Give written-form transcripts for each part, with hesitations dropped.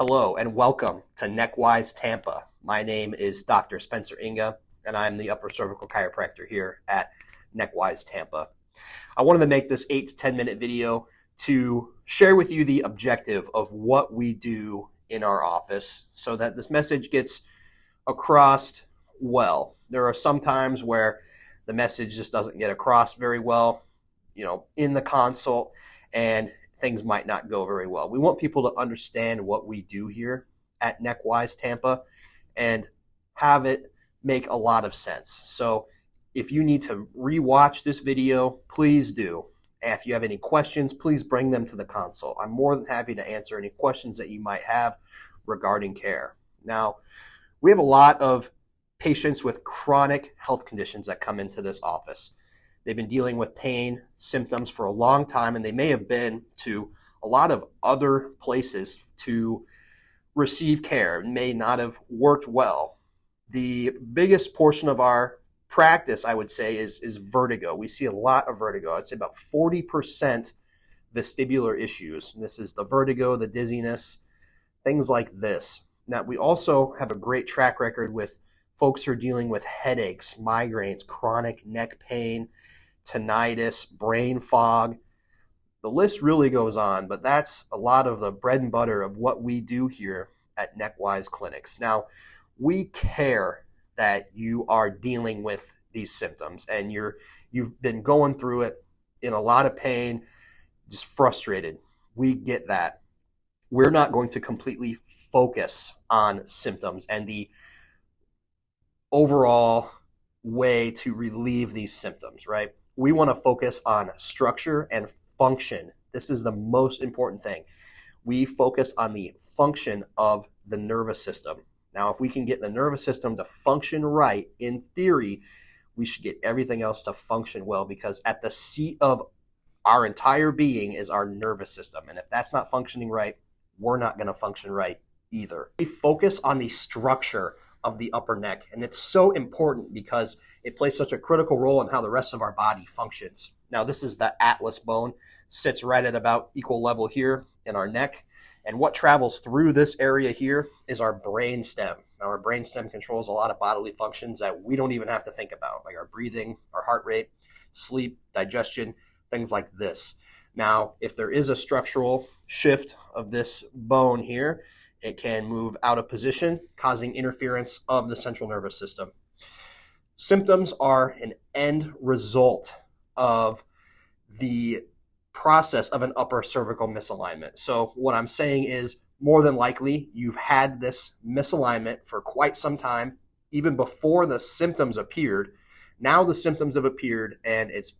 Hello and welcome to Neckwise Tampa. My name is Dr. Spencer Inga, and I'm the upper cervical chiropractor here at Neckwise Tampa. I wanted to make this 8 to 10 minute video to share with you the objective of what we do in our office so that this message gets across well. There are some times where the message just doesn't get across very well, in the consult, and things might not go very well. We want people to understand what we do here at Neckwise Tampa and have it make a lot of sense. So if you need to rewatch this video, please do. And if you have any questions, please bring them to the consult. I'm more than happy to answer any questions that you might have regarding care. Now, we have a lot of patients with chronic health conditions that come into this office. They've been dealing with pain, symptoms for a long time, and they may have been to a lot of other places to receive care. It may not have worked well. The biggest portion of our practice, I would say, is vertigo. We see a lot of vertigo. I'd say about 40% vestibular issues. And this is the vertigo, the dizziness, things like this. Now, we also have a great track record with folks who are dealing with headaches, migraines, chronic neck pain, tinnitus, brain fog. The list really goes on, but that's a lot of the bread and butter of what we do here at Neckwise Clinics. Now, we care that you are dealing with these symptoms and you've been going through it in a lot of pain, just frustrated. We get that. We're not going to completely focus on symptoms and the overall way to relieve these symptoms, right? We want to focus on structure and function. This is the most important thing. We focus on the function of the nervous system. Now, if we can get the nervous system to function right, in theory, we should get everything else to function well, because at the seat of our entire being is our nervous system. And if that's not functioning right, we're not going to function right either. We focus on the structure of the upper neck, and it's so important because it plays such a critical role in how the rest of our body functions. Now, this is the atlas bone, sits right at about equal level here in our neck, and what travels through this area here is our brain stem. Now, our brain stem controls a lot of bodily functions that we don't even have to think about, like our breathing, our heart rate, sleep, digestion, things like this. Now, if there is a structural shift of this bone here, it can move out of position, causing interference of the central nervous system. Symptoms are an end result of the process of an upper cervical misalignment. So what I'm saying is, more than likely, you've had this misalignment for quite some time, even before the symptoms appeared. Now the symptoms have appeared, and it's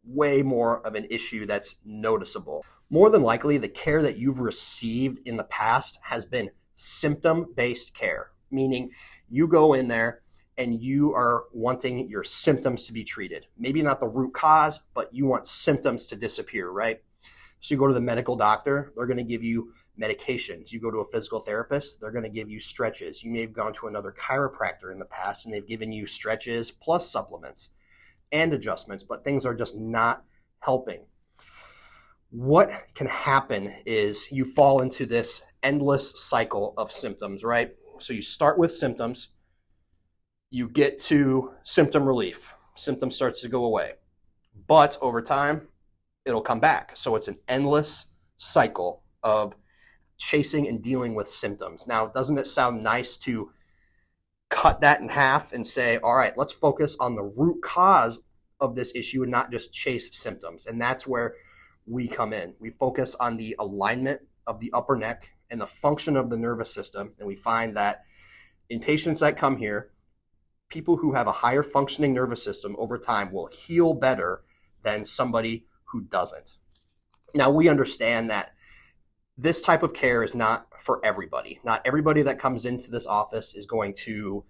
way more of an issue that's noticeable. More than likely, the care that you've received in the past has been symptom-based care, meaning you go in there and you are wanting your symptoms to be treated. Maybe not the root cause, but you want symptoms to disappear, right? So you go to the medical doctor, they're going to give you medications. You go to a physical therapist, they're going to give you stretches. You may have gone to another chiropractor in the past and they've given you stretches plus supplements and adjustments, but things are just not helping. What can happen is you fall into this endless cycle of symptoms, right? So you start with symptoms, you get to symptom relief, symptom starts to go away, but over time, it'll come back. So it's an endless cycle of chasing and dealing with symptoms. Now, doesn't it sound nice to cut that in half and say, all right, let's focus on the root cause of this issue and not just chase symptoms? And that's where we come in. We focus on the alignment of the upper neck and the function of the nervous system. And we find that in patients that come here, people who have a higher functioning nervous system over time will heal better than somebody who doesn't. Now, we understand that this type of care is not for everybody. Not everybody that comes into this office is going to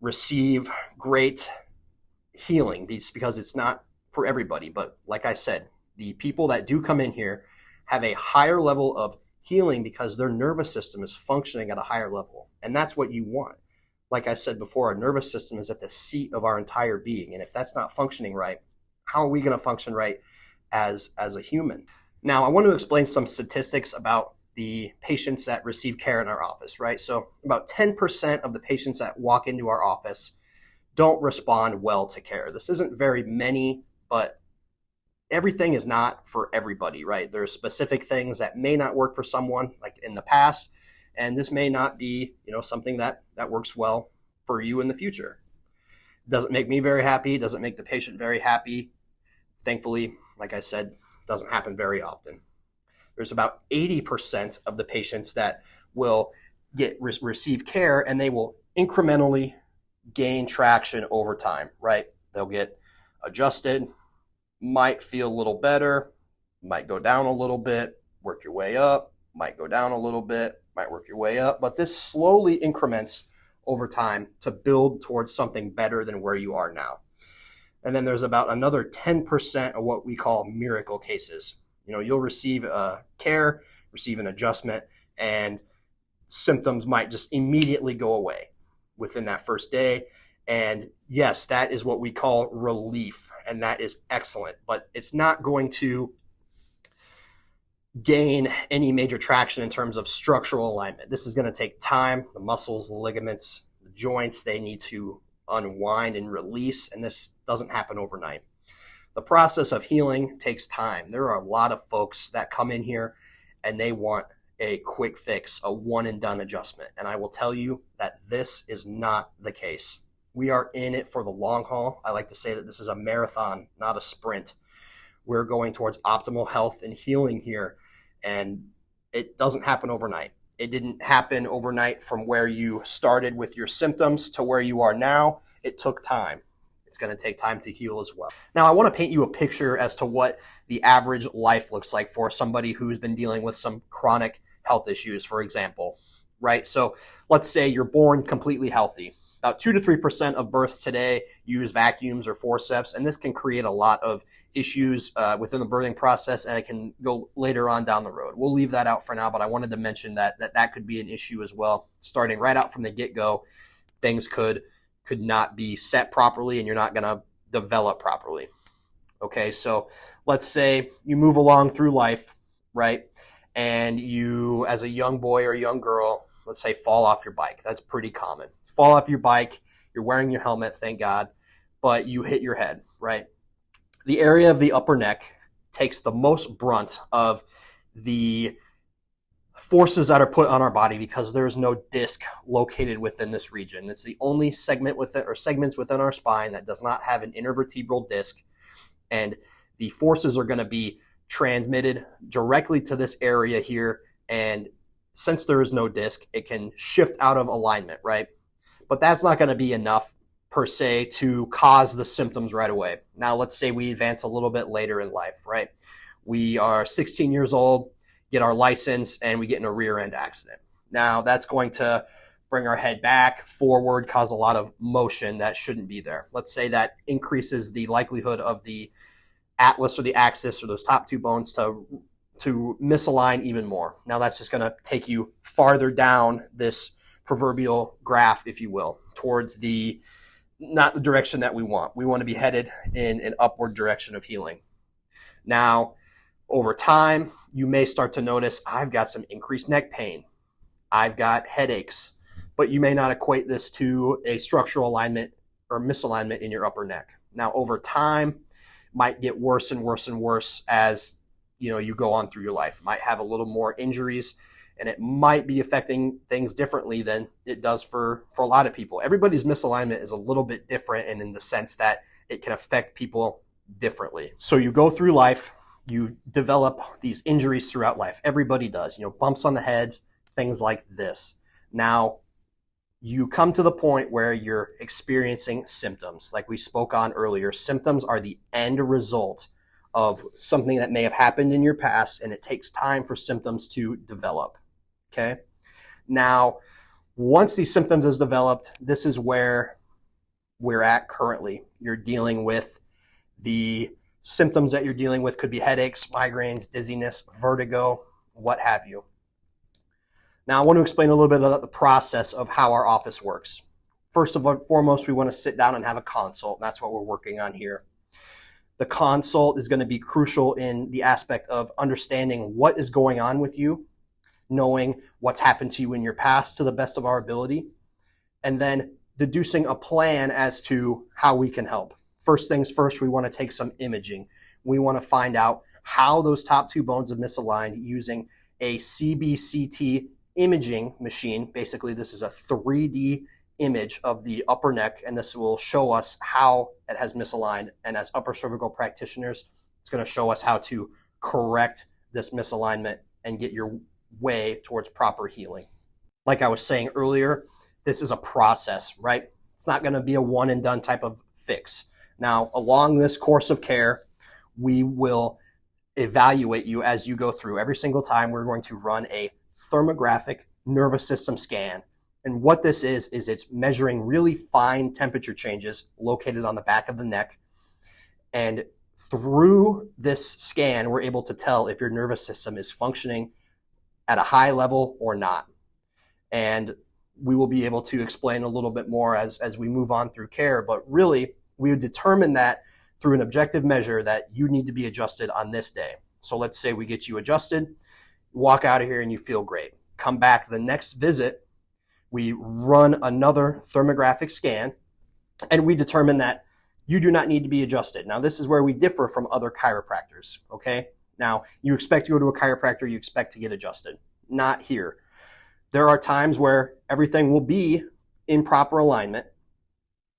receive great healing, because it's not for everybody. But like I said, the people that do come in here have a higher level of healing because their nervous system is functioning at a higher level. And that's what you want. Like I said before, our nervous system is at the seat of our entire being. And if that's not functioning right, how are we going to function right as a human? Now, I want to explain some statistics about the patients that receive care in our office, right? So about 10% of the patients that walk into our office don't respond well to care. This isn't very many, but everything is not for everybody, right? There's specific things that may not work for someone like in the past, and this may not be, something that works well for you in the future. Doesn't make me very happy, doesn't make the patient very happy. Thankfully, like I said, doesn't happen very often. There's about 80% of the patients that will receive care, and they will incrementally gain traction over time, right? They'll get adjusted, might feel a little better, might go down a little bit, work your way up, might go down a little bit, might work your way up, but this slowly increments over time to build towards something better than where you are now. And then there's about another 10% of what we call miracle cases. You'll receive care, receive an adjustment, and symptoms might just immediately go away within that first day. And yes, that is what we call relief, and that is excellent, but it's not going to gain any major traction in terms of structural alignment. This is going to take time. The muscles, the ligaments, the joints, they need to unwind and release, and this doesn't happen overnight. The process of healing takes time. There are a lot of folks that come in here and they want a quick fix, a one and done adjustment. And I will tell you that this is not the case. We are in it for the long haul. I like to say that this is a marathon, not a sprint. We're going towards optimal health and healing here, and it doesn't happen overnight. It didn't happen overnight from where you started with your symptoms to where you are now. It took time. It's going to take time to heal as well. Now, I want to paint you a picture as to what the average life looks like for somebody who's been dealing with some chronic health issues, for example, right? So let's say you're born completely healthy. About 2 to 3% of births today use vacuums or forceps, and this can create a lot of issues within the birthing process, and it can go later on down the road. We'll leave that out for now, but I wanted to mention that could be an issue as well. Starting right out from the get-go, things could not be set properly, and you're not going to develop properly. Okay, so let's say you move along through life, right? And you, as a young boy or a young girl, let's say fall off your bike. That's pretty common. Fall off your bike, you're wearing your helmet, thank God, but you hit your head, right? The area of the upper neck takes the most brunt of the forces that are put on our body because there's no disc located within this region. It's the only segment within, or segments within our spine that does not have an intervertebral disc, and the forces are going to be transmitted directly to this area here, and since there is no disc, it can shift out of alignment, right? But that's not going to be enough per se to cause the symptoms right away. Now, let's say we advance a little bit later in life, right? We are 16 years old, get our license, and we get in a rear end accident. Now, that's going to bring our head back, forward, cause a lot of motion that shouldn't be there. Let's say that increases the likelihood of the atlas or the axis or those top two bones to misalign even more. Now, that's just going to take you farther down this proverbial graph, if you will, towards not the direction that we want. We want to be headed in an upward direction of healing. Now, over time, you may start to notice, I've got some increased neck pain. I've got headaches, but you may not equate this to a structural alignment or misalignment in your upper neck. Now, over time, it might get worse and worse and worse as you go on through your life. Might have a little more injuries, and it might be affecting things differently than it does for a lot of people. Everybody's misalignment is a little bit different, and in the sense that it can affect people differently. So you go through life, you develop these injuries throughout life. Everybody does, bumps on the head, things like this. Now, you come to the point where you're experiencing symptoms. Like we spoke on earlier, symptoms are the end result of something that may have happened in your past, and it takes time for symptoms to develop. Okay? Now, once these symptoms is developed, this is where we're at currently. You're dealing with the symptoms that you're dealing with could be headaches, migraines, dizziness, vertigo, what have you. Now, I want to explain a little bit about the process of how our office works. First of all, foremost, we want to sit down and have a consult. That's what we're working on here. The consult is going to be crucial in the aspect of understanding what is going on with you. knowing what's happened to you in your past to the best of our ability, and then deducing a plan as to how we can help. First things first, we want to take some imaging. We want to find out how those top two bones have misaligned using a CBCT imaging machine. Basically, this is a 3D image of the upper neck, and this will show us how it has misaligned. And as upper cervical practitioners, it's going to show us how to correct this misalignment and get your way towards proper healing. Like I was saying earlier, this is a process, right? It's not going to be a one and done type of fix. Now, along this course of care, we will evaluate you as you go through. Every single time we're going to run a thermographic nervous system scan. And what this is it's measuring really fine temperature changes located on the back of the neck. And through this scan, we're able to tell if your nervous system is functioning at a high level or not. And we will be able to explain a little bit more as we move on through care. But really, we would determine that through an objective measure that you need to be adjusted on this day. So let's say we get you adjusted, walk out of here and you feel great. Come back the next visit, we run another thermographic scan, and we determine that you do not need to be adjusted. Now, this is where we differ from other chiropractors, okay? Now, you expect to go to a chiropractor, you expect to get adjusted. Not here. There are times where everything will be in proper alignment,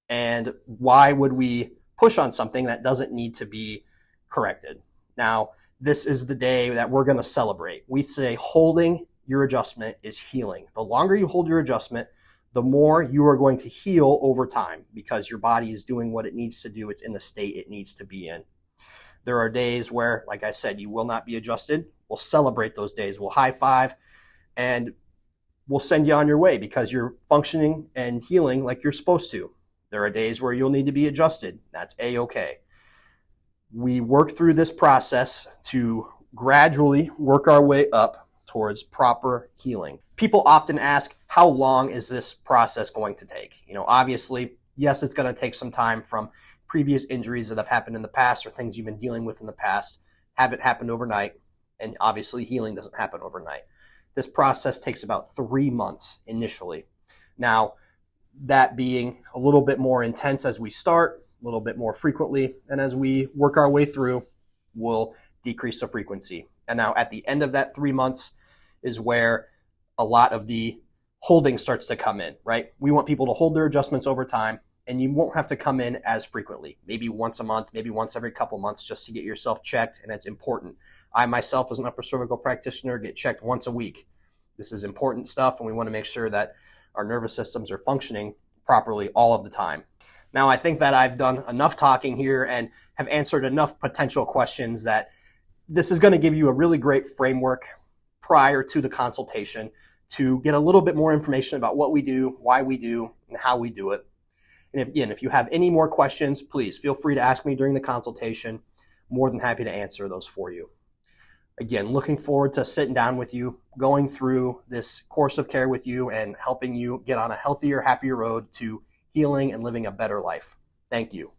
and why would we push on something that doesn't need to be corrected? Now, this is the day that we're going to celebrate. We say holding your adjustment is healing. The longer you hold your adjustment, the more you are going to heal over time because your body is doing what it needs to do. It's in the state it needs to be in. There are days where, like I said, you will not be adjusted. We'll celebrate those days. We'll high five and we'll send you on your way because you're functioning and healing like you're supposed to. There are days where you'll need to be adjusted. That's A-okay. We work through this process to gradually work our way up towards proper healing. People often ask, how long is this process going to take? Obviously, yes, it's going to take some time from previous injuries that have happened in the past or things you've been dealing with in the past. Haven't happened overnight, and obviously healing doesn't happen overnight. This process takes about 3 months initially. Now, that being a little bit more intense as we start, a little bit more frequently, and as we work our way through, we'll decrease the frequency. And now at the end of that 3 months is where a lot of the holding starts to come in, right? We want people to hold their adjustments over time, and you won't have to come in as frequently, maybe once a month, maybe once every couple months, just to get yourself checked, and it's important. I myself, as an upper cervical practitioner, get checked once a week. This is important stuff, and we want to make sure that our nervous systems are functioning properly all of the time. Now, I think that I've done enough talking here and have answered enough potential questions that this is going to give you a really great framework prior to the consultation to get a little bit more information about what we do, why we do, and how we do it. And if you have any more questions, please feel free to ask me during the consultation. More than happy to answer those for you. Again, looking forward to sitting down with you, going through this course of care with you, and helping you get on a healthier, happier road to healing and living a better life. Thank you.